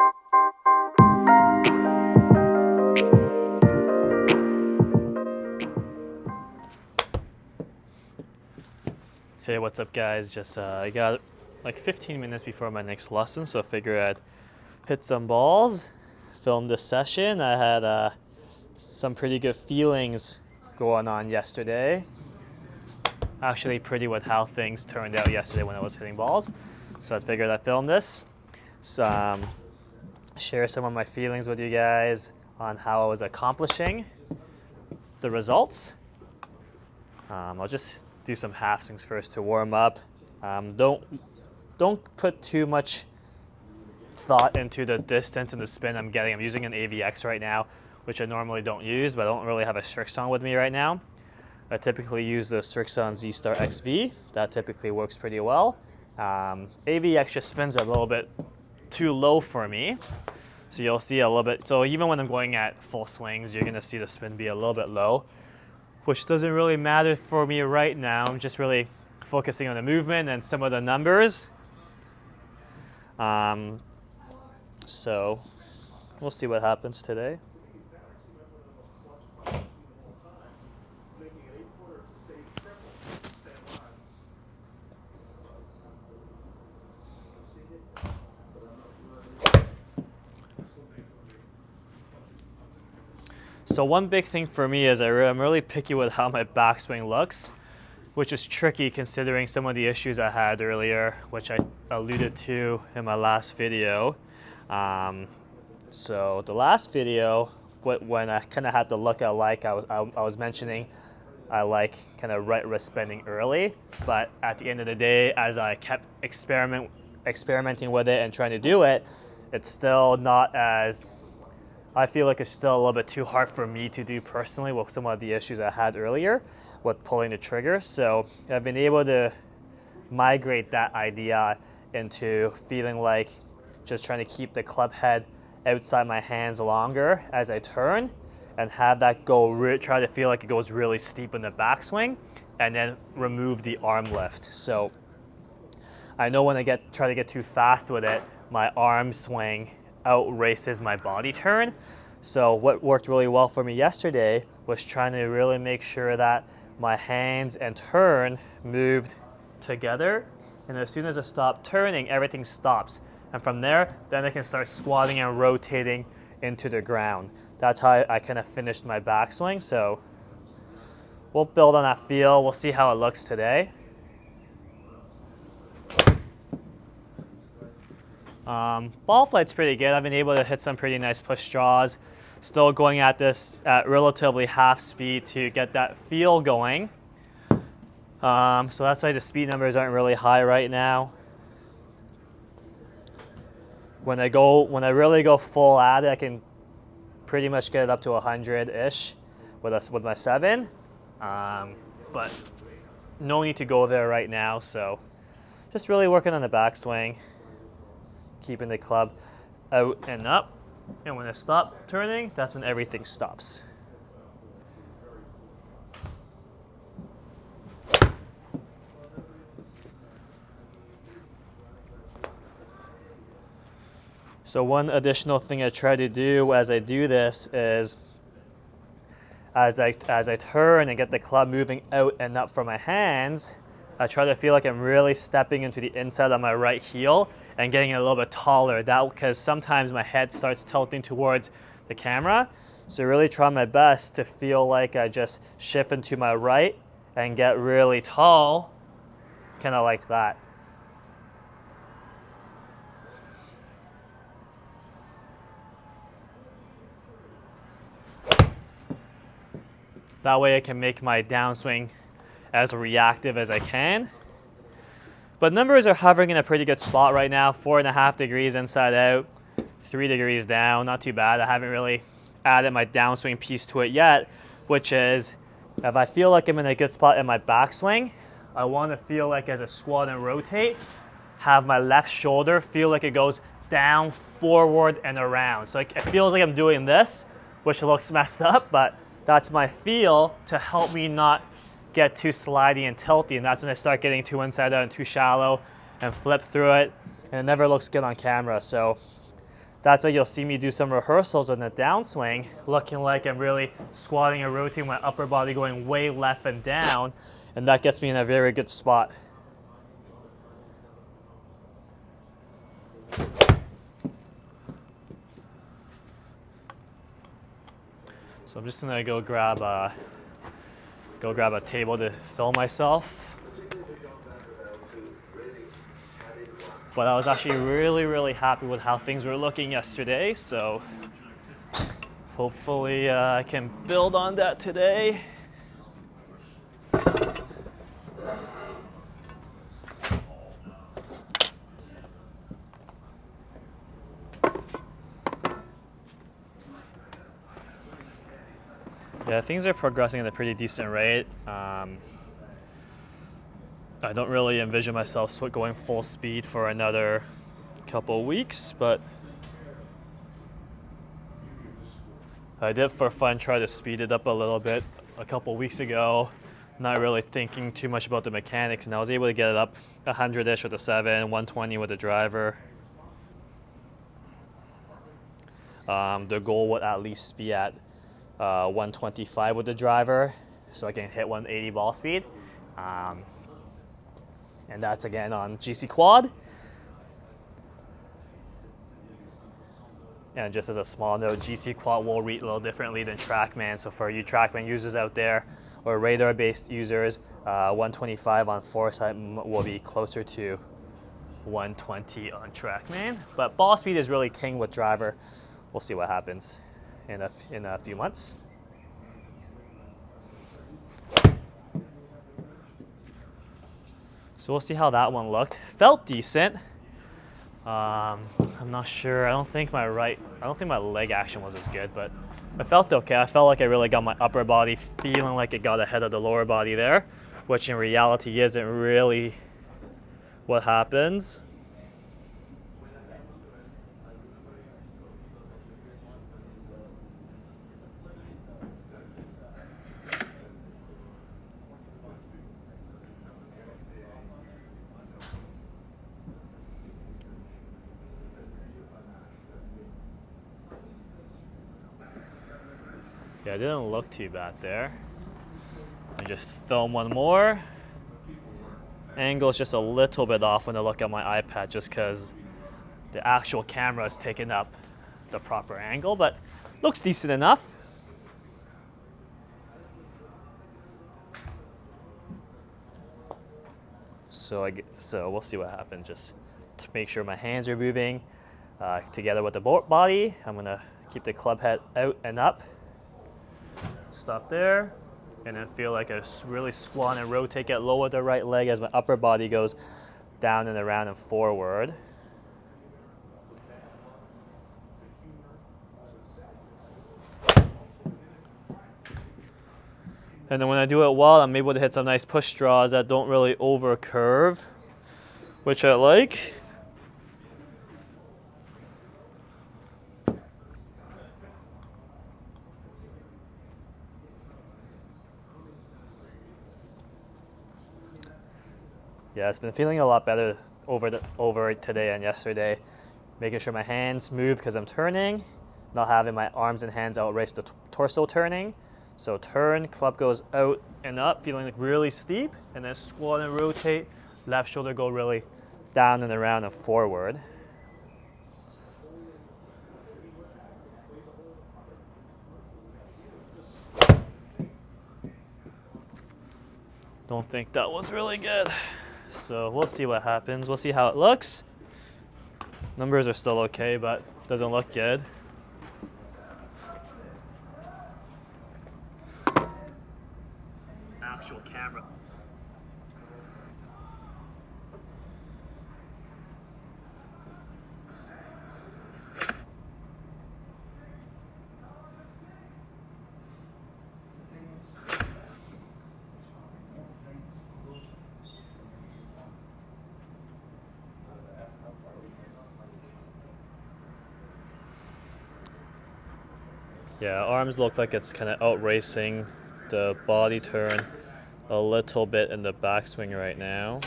Hey, what's up guys? I got like 15 minutes before my next lesson, so I figured I'd hit some balls, film this session. I had some pretty good feelings going on yesterday. Actually pretty with how things turned out yesterday when I was hitting balls. So I figured I'd film this, share some of my feelings with you guys on how I was accomplishing the results. I'll just do some half swings first to warm up. Don't put too much thought into the distance and the spin I'm getting. I'm using an AVX right now, which I normally don't use, but I don't really have a Srixon with me right now. I typically use the Srixon Z-Star XV. That typically works pretty well. AVX just spins a little bit too low for me. So you'll see a little bit, so even when I'm going at full swings, you're gonna see the spin be a little bit low, which doesn't really matter for me right now. I'm just really focusing on the movement and some of the numbers. So we'll see what happens today. So one big thing for me is I'm really picky with how my backswing looks, which is tricky considering some of the issues I had earlier, which I alluded to in my last video. So the last video, when I kind of had the look I like, I was mentioning I like kind of right wrist spinning early, but at the end of the day, as I kept experimenting with it and trying to do it, it's still not as, I feel like it's still a little bit too hard for me to do personally with some of the issues I had earlier with pulling the trigger. So I've been able to migrate that idea into feeling like just trying to keep the club head outside my hands longer as I turn and have that go, try to feel like it goes really steep in the backswing and then remove the arm lift. So I know when I try to get too fast with it, my arm swing outraces my body turn. So what worked really well for me yesterday was trying to really make sure that my hands and turn moved together, and as soon as I stop turning, everything stops, and from there then I can start squatting and rotating into the ground. That's how I kind of finished my backswing. So we'll build on that feel. We'll see how it looks today. Ball flight's pretty good. I've been able to hit some pretty nice push draws. Still going at this at relatively half speed to get that feel going. So that's why the speed numbers aren't really high right now. When I really go full at it, I can pretty much get it up to 100-ish with my 7. But no need to go there right now. So just really working on the backswing, keeping the club out and up, and when I stop turning, that's when everything stops. So one additional thing I try to do as I do this is as I turn and get the club moving out and up from my hands, I try to feel like I'm really stepping into the inside of my right heel and getting it a little bit taller. That because sometimes my head starts tilting towards the camera. So really try my best to feel like I just shift into my right and get really tall, kind of like that. That way I can make my downswing as reactive as I can. But numbers are hovering in a pretty good spot right now. 4.5 degrees inside out, 3 degrees down, not too bad. I haven't really added my downswing piece to it yet, which is if I feel like I'm in a good spot in my backswing, I want to feel like as I squat and rotate, have my left shoulder feel like it goes down, forward, and around. So it feels like I'm doing this, which looks messed up, but that's my feel to help me not get too slidey and tilty, and that's when I start getting too inside out and too shallow and flip through it, and it never looks good on camera. So That's why you'll see me do some rehearsals on the downswing, looking like I'm really squatting and rotating my upper body going way left and down, and that gets me in a very good spot. So I'm just gonna go grab a table to film myself. But I was actually really happy with how things were looking yesterday, so hopefully I can build on that today. Yeah, things are progressing at a pretty decent rate. I don't really envision myself going full speed for another couple weeks, but I did for fun try to speed it up a little bit a couple weeks ago, not really thinking too much about the mechanics, and I was able to get it up 100-ish with the 7, 120 with the driver. The goal would at least be at 125 with the driver, so I can hit 180 ball speed. And that's again on GC Quad. And just as a small note, GC Quad will read a little differently than TrackMan. So for you TrackMan users out there, or radar-based users, 125 on Foresight will be closer to 120 on TrackMan. But ball speed is really king with driver. We'll see what happens in a few months. So we'll see how that one looked. Felt decent. I'm not sure. I don't think my leg action was as good, but I felt okay. I felt like I really got my upper body feeling like it got ahead of the lower body there, which in reality isn't really what happens. Yeah, it didn't look too bad there. I just film one more. Angle's just a little bit off when I look at my iPad just because the actual camera is taking up the proper angle, but looks decent enough. So we'll see what happens. Just to make sure my hands are moving together with the body. I'm gonna keep the club head out and up. Stop there, and then feel like I really squat and rotate, get low with the right leg as my upper body goes down and around and forward. And then when I do it well, I'm able to hit some nice push draws that don't really over curve, which I like. Yeah, it's been feeling a lot better over today and yesterday. Making sure my hands move because I'm turning, not having my arms and hands outrace the torso turning. So turn, club goes out and up, feeling like really steep, and then squat and rotate. Left shoulder go really down and around and forward. Don't think that was really good. So we'll see what happens. We'll see how it looks. Numbers are still okay, but doesn't look good. Actual camera. Yeah, arms look like it's kind of outracing the body turn a little bit in the backswing right now.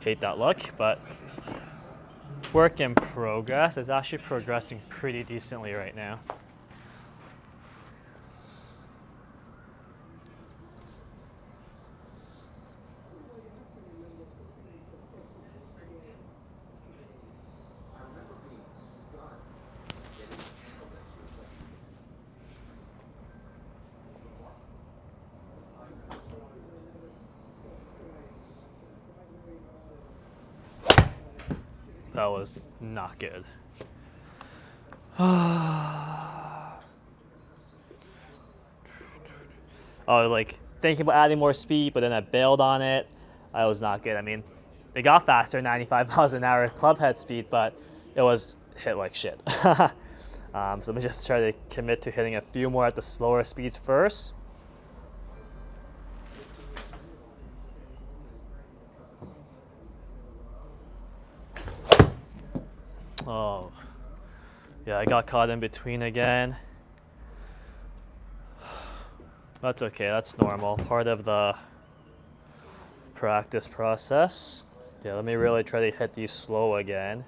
hate that look, but work in progress. Is actually progressing pretty decently right now. That was not good. Oh, like thinking about adding more speed, but then I bailed on it. That was not good. I mean, it got faster, 95 miles an hour club head speed, but it was hit like shit. So let me just try to commit to hitting a few more at the slower speeds first. Oh, yeah, I got caught in between again. That's okay, that's normal. Part of the practice process. Yeah, let me really try to hit these slow again.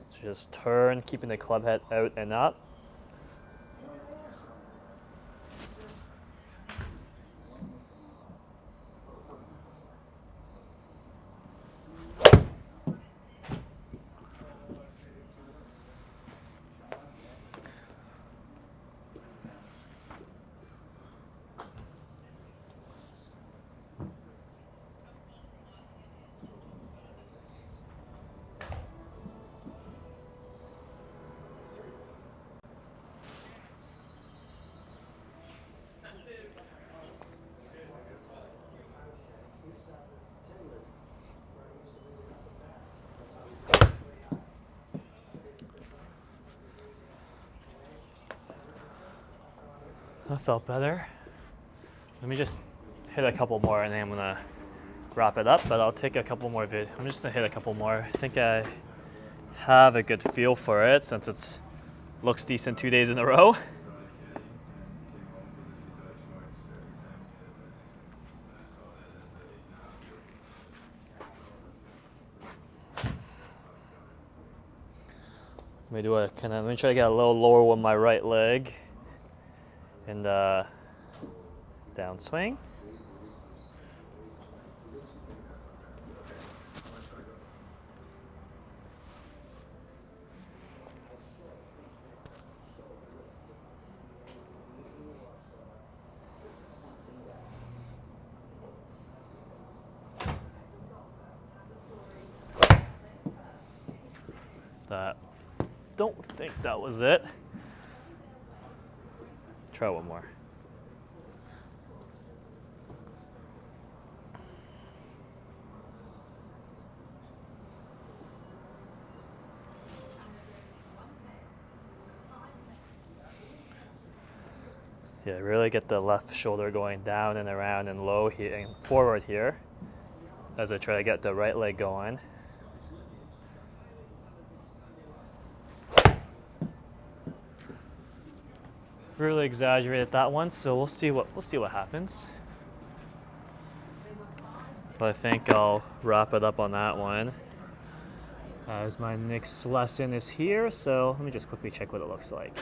So just turn, keeping the club head out and up. That felt better. Let me just hit a couple more and then I'm gonna wrap it up, but I'll take a couple more I'm just gonna hit a couple more. I think I have a good feel for it since it looks decent 2 days in a row. Let me try to get a little lower with my right leg in the downswing. Don't think that was it. Try one more. Yeah, really get the left shoulder going down and around and low here and forward here as I try to get the right leg going. Really exaggerated that one, so we'll see what happens. But I think I'll wrap it up on that one. As my next lesson is here, so let me just quickly check what it looks like.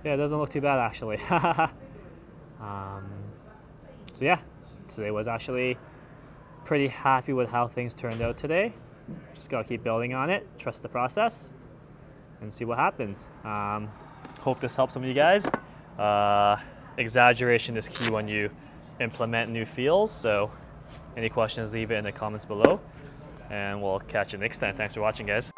Yeah, it doesn't look too bad actually. So yeah, today was actually pretty happy with how things turned out today. Just gotta keep building on it, trust the process, and see what happens. Hope this helps some of you guys. Exaggeration is key when you implement new feels, so any questions, leave it in the comments below, and we'll catch you next time. Thanks for watching, guys.